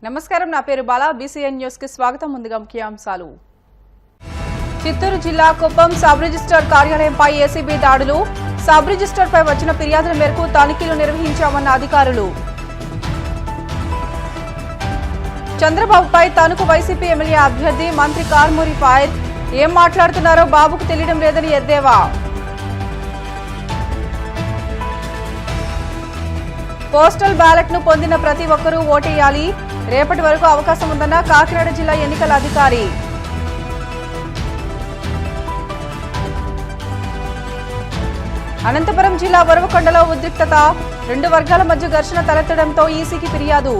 నమస్కారం, నా పేరు బాలా. బీసీఎన్ న్యూస్ కి స్వాగతం. ముందుగా ముఖ్యాంశాలు. చిత్తూరు జిల్లా కుప్పం సబ్ రిజిస్టర్ కార్యాలయంపై ఏసీబీ దాడులు. సబ్ రిజిస్టర్ పై వచ్చిన ఫిర్యాదుల మేరకు తనిఖీలు నిర్వహించామన్న అధికారులు. చంద్రబాబుపై తణుకు వైసీపీ ఎమ్మెల్యే అభ్యర్థి మంత్రి కారుమూరి ఫైర్. ఏం మాట్లాడుతున్నారో బాబుకు తెలియడం లేదని ఎద్దేవా. పోస్టల్ బ్యాలెట్ ను పొందిన ప్రతి ఒక్కరూ ఓటేయాలి. రేపటి వరకు అవకాశం ఉందన్న కాకినాడ జిల్లా ఎన్నికల అధికారి. అనంతపురం జిల్లా వరవకొండలో ఉద్రిక్తత. 2 వర్గాల మధ్య ఘర్షణ తలెత్తడంతో ఈసీకి ఫిర్యాదు.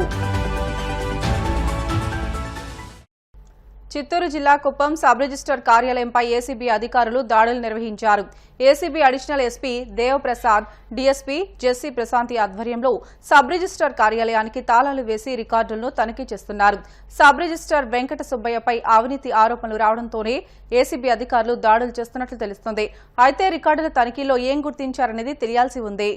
చిత్తూరు జిల్లా కుప్పం సబ్ రిజిస్టర్ కార్యాలయంపై ఏసీబీ అధికారులు దాడులు నిర్వహించారు. ACB additional SP Devaprasad, DSP Jessie Prashanthi ఆధ్వర్యంలో సబ్ రిజిస్టర్ కార్యాలయానికి తాళాలు వేసి రికార్డులను తనిఖీ చేస్తున్నారు. సబ్ రిజిస్టర్ వెంకట సుబ్బయ్యపై అవినీతి ఆరోపణలు రావడంతోనే ఏసీబీ అధికారులు దాడులు చేస్తున్నట్లు తెలుస్తోంది. అయితే రికార్డుల తనిఖీలో ఏం గుర్తించారనేది తెలియాల్సి ఉంది.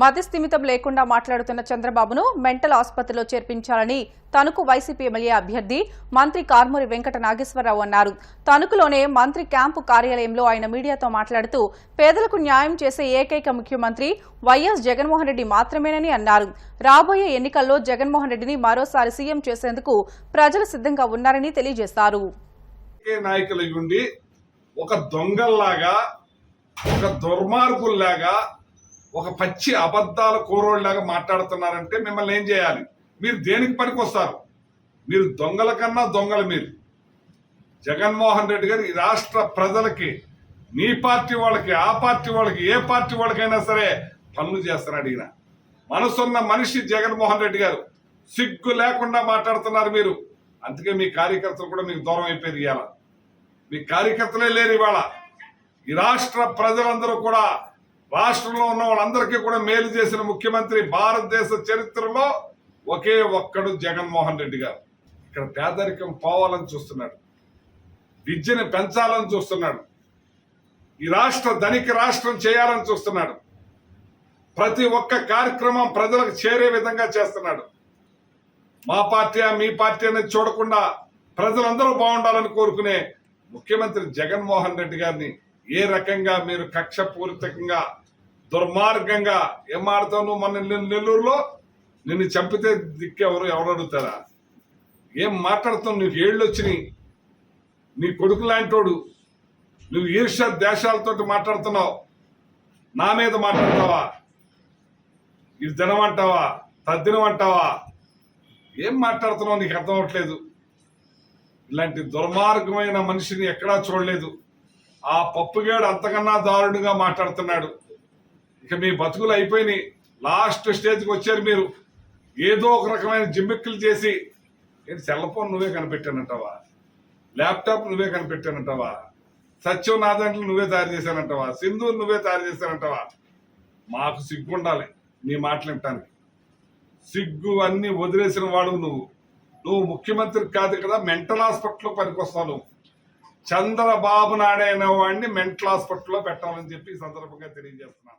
మతిస్థిమితం లేకుండా మాట్లాడుతున్న చంద్రబాబును మెంటల్ ఆసుపత్రిలో చేర్పించాలని తణుకు వైసీపీ ఎమ్మెల్యే అభ్యర్థి మంత్రి కారుమూరి వెంకట నాగేశ్వరరావు అన్నారు. తణుకులోనే మంత్రి క్యాంపు కార్యాలయంలో ఆయన మీడియాతో మాట్లాడుతూ పేదలకు న్యాయం చేసే ఏకైక ముఖ్యమంత్రి వైఎస్ జగన్మోహన్ రెడ్డి మాత్రమేనని అన్నారు. రాబోయే ఎన్నికల్లో జగన్మోహన్ రెడ్డిని మరోసారి సీఎం చేసేందుకు ప్రజలు సిద్ధంగా ఉన్నారని తెలియజేశారు. ఒక దొంగల్లాగా, ఒక దుర్మార్గుల్లాగా, ఒక పచ్చి అబద్ధాల కోరోళ్ళలాగా మాట్లాడుతున్నారంటే మిమ్మల్ని ఏం చేయాలి? మీరు దేనికి పనికొస్తారు? మీరు దొంగల కన్నా దొంగలు. మీరు జగన్మోహన్ రెడ్డి గారు ఈ రాష్ట్ర ప్రజలకి, మీ పార్టీ వాళ్ళకి, ఆ పార్టీ వాళ్ళకి, ఏ పార్టీ వాళ్ళకైనా సరే పనులు చేస్తున్నాడు ఈయన. మనసున్న మనిషి జగన్మోహన్ రెడ్డి గారు. సిగ్గు లేకుండా మాట్లాడుతున్నారు మీరు. అందుకే మీ కార్యకర్తలు కూడా మీకు దూరం అయిపోయింది. ఇవాళ మీ కార్యకర్తలే లేరు. ఇవాళ ఈ రాష్ట్ర ప్రజలందరూ కూడా, రాష్ట్రంలో ఉన్న వాళ్ళందరికీ కూడా మేలు చేసిన ముఖ్యమంత్రి భారతదేశ చరిత్రలో ఒకే ఒక్కడు జగన్మోహన్ రెడ్డి గారు. ఇక్కడ పేదరికం పోవాలని చూస్తున్నాడు, విద్యను పెంచాలని చూస్తున్నాడు, ఈ రాష్ట్ర ధనిక రాష్ట్రం చేయాలని చూస్తున్నాడు. ప్రతి ఒక్క కార్యక్రమం ప్రజలకు చేరే విధంగా చేస్తున్నాడు. మా పార్టీ మీ పార్టీ అనేది చూడకుండా ప్రజలందరూ బాగుండాలని కోరుకునే ముఖ్యమంత్రి జగన్మోహన్ రెడ్డి గారిని ఏ రకంగా మీరు కక్షపూరితంగా, దుర్మార్గంగా ఏం మాడతావు? నువ్వు మన నెల్లూరులో నిన్ను చంపితే దిక్కెవరు? ఎవరు అడుగుతారా? ఏం మాట్లాడుతావు? నీకు ఏళ్ళు వచ్చినాయి, నీ కొడుకు లాంటోడు. నువ్వు ఈర్ష్య దేశాలతో మాట్లాడుతున్నావు. నా మీద మాట్లాడతావా? ఇది దినమంటావా? తద్దినమంటావా? ఏం మాట్లాడుతున్నావు? నీకు అర్థం అవట్లేదు. ఇలాంటి దుర్మార్గమైన మనిషిని ఎక్కడా చూడలేదు. ఆ పప్పుగాడు అంతకన్నా దారుణంగా మాట్లాడుతున్నాడు. ఇక మీ బతుకులు అయిపోయినాయి. లాస్ట్ స్టేజ్కి వచ్చారు మీరు. ఏదో ఒక రకమైన జిమ్మిక్కులు చేసి, సెల్ ఫోన్ నువ్వే కనిపెట్టానంటావా? ల్యాప్టాప్ నువ్వే కనిపెట్టానంటావా? సత్యం నా దాంట్లో నువ్వే తయారు చేశానంటావా? సింధూర్ నువ్వే తయారు చేశానంటావా? మాకు సిగ్గు ఉండాలి నీ మాటలు వినటానికి. సిగ్గు అన్ని వదిలేసిన వాడు నువ్వు ముఖ్యమంత్రి కాదు కదా, మెంటల్ హాస్పిటల్లో పనికొస్తావు. చంద్రబాబు నాయుడు అయిన వాడిని మెంటల్ హాస్పిటల్లో పెట్టాలని చెప్పి ఈ సందర్భంగా తెలియజేస్తున్నాను.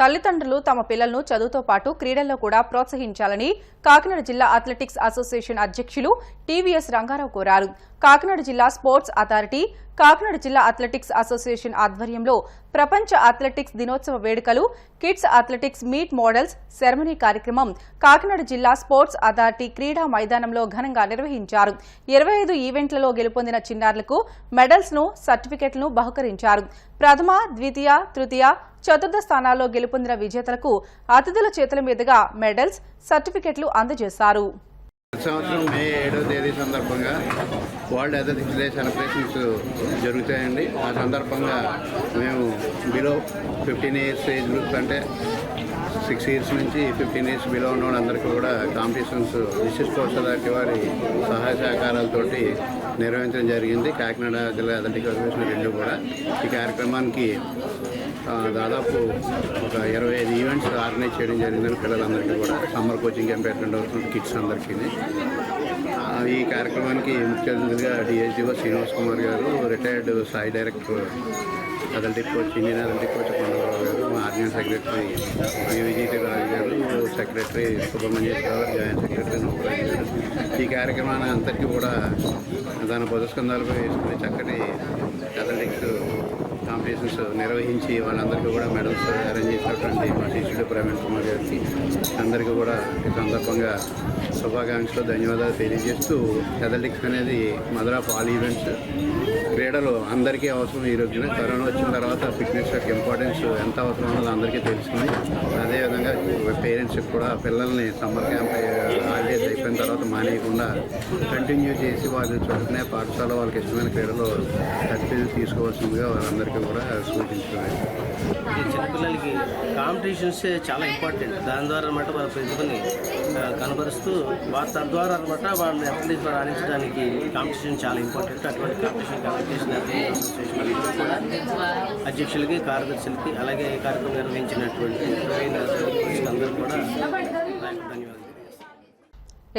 తల్లిదండ్రులు తమ పిల్లలను చదువుతో పాటు క్రీడల్లో కూడా ప్రోత్సహించాలని కాకినాడ జిల్లా అథ్లెటిక్స్ అసోసియేషన్ అధ్యక్షులు టీవీఎస్ రంగారావు కోరారు. కాకినాడ జిల్లా స్పోర్ట్స్ అథారిటీ, కాకినాడ జిల్లా అథ్లెటిక్స్ అసోసియేషన్ ఆధ్వర్యంలో ప్రపంచ అథ్లెటిక్స్ దినోత్సవ వేడుకలు, kids athletics meet models ceremony కార్యక్రమం కాకినాడ జిల్లా స్పోర్ట్స్ అథారిటీ క్రీడా మైదానంలో ఘనంగా నిర్వహించారు. 25 ఈవెంట్లలో గెలుపొందిన చిన్నారులకు మెడల్స్ ను, సర్టిఫికెట్లను బహుకరించారు. ప్రథమ, ద్వితీయ, తృతీయ, చతుర్థ స్థానాల్లో గెలుపొందిన విజేతలకు అతిథుల చేతుల మీదుగా మెడల్స్, సర్టిఫికెట్లు అందజేశారు. సంవత్సరం మే 7వ తేదీ సందర్భంగా వరల్డ్ అథ్లెటిక్స్ డే సెలబ్రేషన్స్ జరుగుతాయండి. ఆ సందర్భంగా మేము బిలో 15 ఇయర్స్ ఏజ్ గ్రూప్స్, అంటే 6 ఇయర్స్ నుంచి 15 ఇయర్స్ బిలో ఉన్న వాళ్ళందరికీ కూడా కాంపిటీషన్స్ డిస్ట్రిక్ట్ స్పోర్ట్స్ అథారిటీ వారి సహాయ సహకారాలతోటి నిర్వహించడం జరిగింది. కాకినాడ జిల్లా అథ్లెటిక్స్ అసోసియేషన్ రెండు కూడా ఈ కార్యక్రమానికి దాదాపు ఒక 25 ఈవెంట్స్ ఆర్గనైజ్ చేయడం జరిగిందని పిల్లలందరికీ కూడా సమ్మర్ కోచింగ్ క్యాంప్ అటెండ్ అవుతున్న కిడ్స్ అందరికీ. ఈ కార్యక్రమానికి ముఖ్య అతిథిగా డిఎస్డిఓ శ్రీనివాస్ కుమార్ గారు, retired Sai director athletic coach, Indian athletic coach Konda Rao గారు, వర్కింగ్ సెక్రటరీ విజిటి రాజు గారు, సెక్రటరీ సుబ్రహ్మణ్యేశ్వర గారు, జాయింట్ సెక్రటరీ నూకరాజు గారు ఈ కార్యక్రమాన్ని అంతటికీ కూడా తన పొదస్కంధాలపై వేసుకుని చక్కటి అథ్లెటిక్స్ కాంపిటీషన్స్ నిర్వహించి వాళ్ళందరికీ కూడా మెడల్స్ అరేంజ్ చేసినటువంటి మా శిష్యుడు ప్రవీణ్ కుమార్ గారికి అందరికీ కూడా ఈ సందర్భంగా శుభాకాంక్షలు ధన్యవాదాలు తెలియజేస్తూ అథ్లెటిక్స్ అనేది మదర్ ఆఫ్ ఆల్ ఈవెంట్స్. క్రీడలు అందరికీ అవసరం. ఈ రోజున కరోనా వచ్చిన తర్వాత ఫిట్నెస్ యొక్క ఇంపార్టెన్స్ ఎంత అవసరం ఉన్నదో అందరికీ తెలిసింది. అదేవిధంగా పేరెంట్స్కి కూడా పిల్లల్ని సమ్మర్ క్యాంప్ హాలిడేస్ అయిపోయిన తర్వాత మానేయకుండా కంటిన్యూ చేసి వాళ్ళు చదువుకునే పాఠశాల వాళ్ళకి ఇష్టమైన క్రీడలు సర్టిఫికేట్ తీసుకోవాల్సిందిగా వాళ్ళందరికీ కూడా సూచించుకున్నారు. చిన్నపిల్లలకి కాంపిటీషన్స్ చాలా ఇంపార్టెంట్. దాని ద్వారా అనమాట వాళ్ళ ప్రతిభని కనబరుస్తూ తద్వారా అనమాట వాళ్ళని అథ్లెటిక్స్లో రాణించడానికి కాంపిటీషన్ చాలా ఇంపార్టెంట్. అటువంటి కాంపిటీషన్ కండక్ట్ చేసిన అసోసియేషన్ కూడా అధ్యక్షులకి, కార్యదర్శులకి, అలాగే ఈ కార్యక్రమం నిర్వహించినటువంటి అందరూ కూడా ధన్యవాదాలు.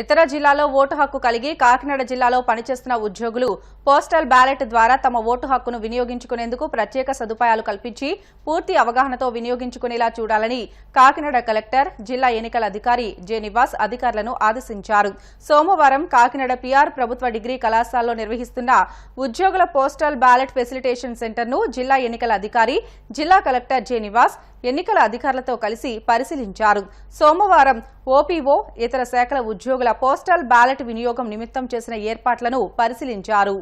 ఇతర జిల్లాలో ఓటు హక్కు కలిగి కాకినాడ జిల్లాలో పనిచేస్తున్న ఉద్యోగులు పోస్టల్ బ్యాలెట్ ద్వారా తమ ఓటు హక్కును వినియోగించుకునేందుకు ప్రత్యేక సదుపాయాలు కల్పించి పూర్తి అవగాహనతో వినియోగించుకునేలా చూడాలని కాకినాడ కలెక్టర్, జిల్లా ఎన్నికల అధికారి జె నివాస్ అధికారులను ఆదేశించారు. సోమవారం కాకినాడ పిఆర్ ప్రభుత్వ డిగ్రీ కళాశాలలో నిర్వహిస్తున్న ఉద్యోగుల పోస్టల్ బ్యాలెట్ ఫెసిలిటేషన్ సెంటర్ను జిల్లా ఎన్నికల అధికారి, జిల్లా కలెక్టర్ జె నివాస్ ఎన్నికల అధికారులతో కలిసి పరిశీలించారు. సోమవారం ఓపీఓ, ఇతర శాఖల ఉద్యోగుల పోస్టల్ బ్యాలెట్ వినియోగం నిమిత్తం చేసిన ఏర్పాట్లను పరిశీలించారు.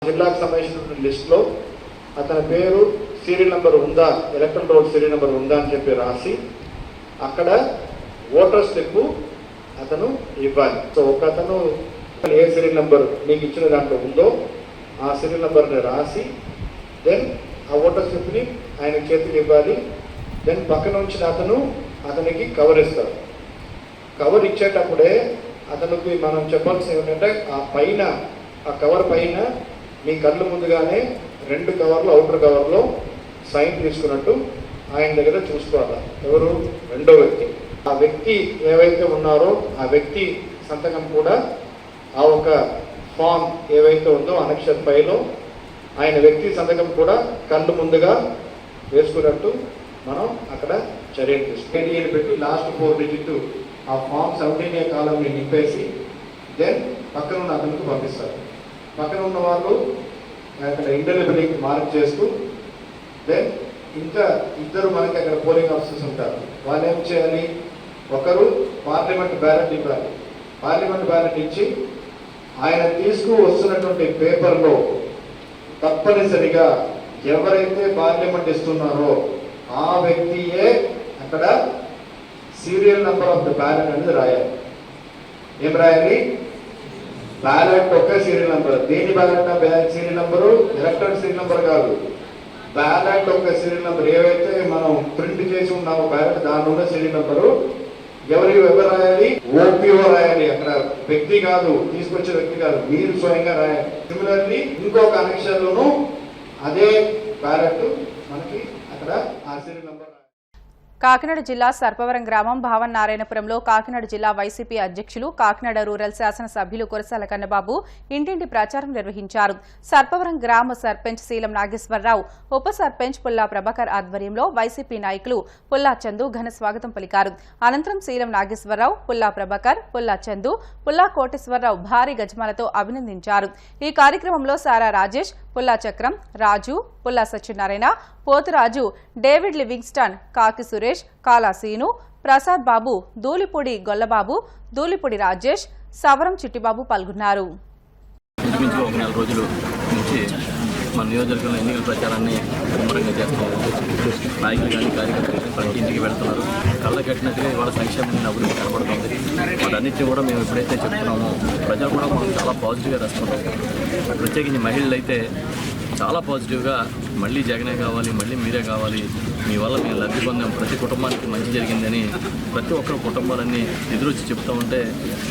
జిల్లాకు సంబంధించిన లిస్టులో అతని పేరు, సీరియల్ నెంబర్ ఉందా, ఎలక్ట్రల్ రోల్ సీరియల్ నెంబర్ ఉందా అని చెప్పి రాసి అక్కడ ఓటర్ స్లిప్ అతను ఇవ్వాలి. సో ఒక అతను ఏ సీరియల్ నెంబర్ మీకు ఇచ్చిన దాంట్లో ఉందో ఆ సీరియల్ నెంబర్ని రాసి దెన్ ఆ ఓటర్ స్లిప్ని ఆయన చేతికి ఇవ్వాలి. దెన్ పక్కన ఉంచిన అతనికి కవర్ ఇస్తారు. కవర్ ఇచ్చేటప్పుడే అతనికి మనం చెప్పాల్సింది ఏంటంటే ఆ కవర్ పైన మీ కళ్ళు ముందుగానే 2 కవర్లు, అవుటర్ కవర్లో సైన్ తీసుకున్నట్టు ఆయన దగ్గర చూసుకోవాలి. ఎవరు? రెండో వ్యక్తి. ఆ వ్యక్తి ఏవైతే ఉన్నారో ఆ వ్యక్తి సంతకం కూడా ఆ ఒక ఫామ్ ఏవైతే ఉందో అనక్షర్ 5లో ఆయన వ్యక్తి సంతకం కూడా కళ్ళు ముందుగా వేసుకున్నట్టు మనం అక్కడ చర్యలు తీసుకుని పెట్టి లాస్ట్ 4 డిజిట్ ఆ ఫామ్ 17A కాలంని నింపేసి దెన్ పక్కన ఉన్న అతనికి పంపిస్తారు. పక్కన ఉన్న వాళ్ళు అక్కడ ఇండెలిబిలిటీ మార్క్ చేస్తూ దెన్ ఇంకా ఇద్దరు మనకి అక్కడ పోలింగ్ ఆఫీసర్స్ ఉంటారు. వాళ్ళు ఏం చేయాలి? ఒకరు పార్లమెంట్ బ్యాలెట్ ఇవ్వాలి. పార్లమెంట్ బ్యాలెట్ ఇచ్చి ఆయన తీసుకు వస్తున్నటువంటి పేపర్లో తప్పనిసరిగా ఎవరైతే పార్లమెంట్ ఇస్తున్నారో ఆ వ్యక్తియే అక్కడ serial number of the ballot అనేది రాయాలి. ఏం రాయాలి? బ్యాలెట్ ఒకే సీరియల్ నెంబర్. దేని ballot serial number? Elected serial number కాదు. బ్యాలెట్ ఒక సీరియల్ నెంబర్ ఏవైతే మనం ప్రింట్ చేసి ఉన్నామో బ్యాలెట్ దానిలో ఉన్న సీరియల్ నెంబరు ఎవరు రాయాలి? ఓపీఓ రాయాలి. అక్కడ వ్యక్తి కాదు, తీసుకొచ్చే వ్యక్తి కాదు, మీరు స్వయంగా రాయాలి. సిమిలర్లీ ఇంకొక కనెక్షన్లోనూ అదే బ్యాలెట్ మనకి అక్కడ ఆ సీరియల్ నెంబర్. కాకినాడ జిల్లా సర్పవరం గ్రామం భావనారాయణపురంలో కాకినాడ జిల్లా వైసీపీ అధ్యక్షులు, కాకినాడ రూరల్ శాసనసభ్యులు కురసాల కన్నబాబు ఇంటింటి ప్రచారం నిర్వహించారు. సర్పవరం గ్రామ సర్పంచ్ శీలం నాగేశ్వరరావు, ఉప సర్పంచ్ పుల్లా ప్రభాకర్ ఆధ్వర్యంలో వైసీపీ నాయకులు పుల్లా చందు ఘన స్వాగతం పలికారు. అనంతరం శీలం నాగేశ్వరరావు, పుల్లా ప్రభాకర్, పుల్లా చందు, పుల్లా కోటేశ్వరరావు భారీ గజమాలతో అభినందించారు. ఈ కార్యక్రమంలో సారా రాజేష్, పుల్లా చక్రం, రాజు, పుల్లా సత్యనారాయణ, పోతురాజు, డేవిడ్ లివింగ్స్టన్, కాకి సురేష్, కాలా సీను, ప్రసాద్ బాబు, దూలిపూడి గొల్లబాబు, దూలిపూడి రాజేష్, సవరం చిట్టిబాబు పాల్గొన్నారు. ఇంచుమించు ఒక 4 రోజుల నుంచి మన నియోజకవర్గంలో ఎన్నికల ప్రచారాన్ని ముమ్మరంగా చేస్తున్నారు. నాయకులు కానీ కార్యకర్తలు కానీ ప్రతి ఇంటికి వెళ్తున్నారు. కళ్ళ కట్టినట్టుగా ఇవాళ సంక్షేమమైన అభివృద్ధి కనబడుతుంది. వాటన్నిటిని కూడా మేము ఎప్పుడైతే చెప్తున్నామో ప్రజలు కూడా మనం చాలా పాజిటివ్గా రెస్పాండ్ అవుతారు. ప్రత్యేకించి మహిళలు అయితే చాలా పాజిటివ్గా మళ్ళీ జగనే కావాలి, మళ్ళీ మీరే కావాలి, మీ వల్ల మేము లబ్ధి పొందాం, ప్రతి కుటుంబానికి మంచి జరిగిందని ప్రతి ఒక్కరు కుటుంబాలన్నీ ఎదురొచ్చి చెప్తూ ఉంటే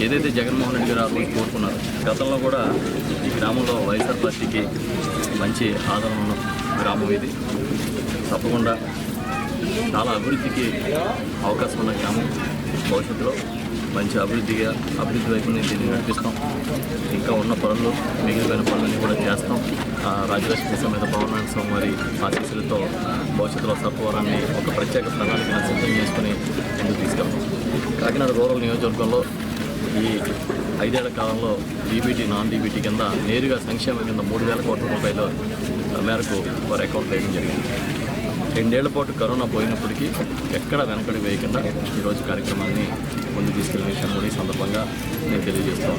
ఏదైతే జగన్మోహన్ రెడ్డి గారు ఆ రోజు కోరుకున్నారు. గతంలో కూడా ఈ గ్రామంలో వైఎస్ఆర్ పార్టీకి మంచి ఆదరణ ఉన్న గ్రామం ఇది. తప్పకుండా చాలా అభివృద్ధికి అవకాశం ఉన్న గ్రామం. భవిష్యత్తులో మంచి అభివృద్ధి వైపు దీన్ని నడిపిస్తాం. ఇంకా ఉన్న పనులు మిగిలిపోయిన పనులన్నీ కూడా చేస్తాం. రాజలక్ష్మి సమేత పవనారాయణ స్వామి వారి ఆశీస్సులతో భవిష్యత్తులో సర్పవరాన్ని ఒక ప్రత్యేక ప్రణాళికను సిద్ధం చేసుకుని ముందుకు తీసుకెళ్తాం. కాకినాడ రూరల్ నియోజకవర్గంలో ఈ 5 ఏళ్ల కాలంలో డీబీటీ నాన్ డీబీటీ కింద నేరుగా సంక్షేమం కింద 3,000 కోట్ల రూపాయల మేరకు వారి అకౌంట్ వేయడం జరిగింది. 2 ఏళ్ల పాటు కరోనా పోయినప్పటికీ ఎక్కడ వెనకడి వేయకుండా ఈరోజు కార్యక్రమాన్ని ముందుకు తీసుకెళ్లిన విషయం కూడా ఈ సందర్భంగా నేను తెలియజేస్తాను.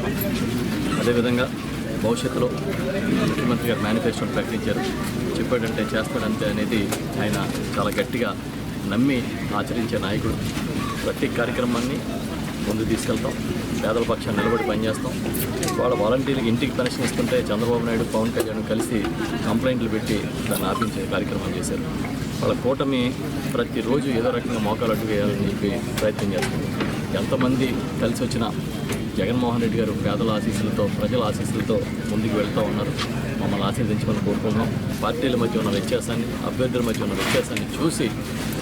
అదేవిధంగా భవిష్యత్తులో ముఖ్యమంత్రి గారు మేనిఫెస్టోని ప్రకటించారు. చెప్పాడంటే చేస్తాడంతే అనేది ఆయన చాలా గట్టిగా నమ్మి ఆచరించే నాయకుడు. ప్రతి కార్యక్రమాన్ని ముందుకు తీసుకెళ్తాం. పేదల పక్షాన్ని నిలబడి పనిచేస్తాం. వాళ్ళ వాలంటీర్లకు ఇంటికి పెన్షన్ ఇస్తుంటే చంద్రబాబు నాయుడు, పవన్ కళ్యాణ్ కలిసి కంప్లైంట్లు పెట్టి దాన్ని ఆపించే కార్యక్రమం చేశారు. వాళ్ళ కూటమి ప్రతిరోజు ఏదో రకంగా మోకాలు అడ్డు వేయాలని చెప్పి ప్రయత్నం చేస్తుంది. ఎంతమంది కలిసి వచ్చినా జగన్మోహన్ రెడ్డి గారు పేదల ఆశీస్సులతో, ప్రజల ఆశీస్సులతో ముందుకు వెళ్తూ ఉన్నారు. మమ్మల్ని ఆశీర్వదించమని కోరుకుంటున్నాం. పార్టీల మధ్య ఉన్న వ్యత్యాసాన్ని, అభ్యర్థుల మధ్య ఉన్న వ్యత్యాసాన్ని చూసి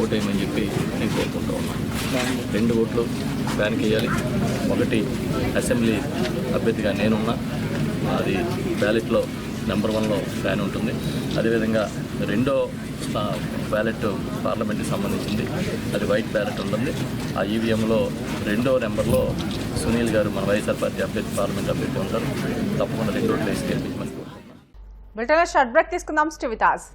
ఓటేయమని చెప్పి నేను కోరుకుంటూ ఉన్నాను. 2 ఓట్లు ఫ్యాన్కి వేయాలి. 1 అసెంబ్లీ అభ్యర్థిగా నేనున్నా, అది బ్యాలెట్లో నెంబర్ 1లో ఫ్యాన్ ఉంటుంది. అదేవిధంగా 2వ బ్యాలెట్ పార్లమెంట్కి సంబంధించింది, అది వైట్ బ్యాలెట్ ఉంటుంది. ఆ ఈవీఎంలో 2వ నెంబర్లో సునీల్ గారు మన వైఎస్ఆర్ పార్టీ అభ్యర్థి, పార్లమెంట్ అభ్యర్థి ఉంటారు. తప్పకుండా 2 ఓట్లు వేసి గెలిపించమని కోరుకుంటున్నాను. బ్రిటన్లో షార్ట్ బ్రేక్ తీసుకుందాం. Stay with us.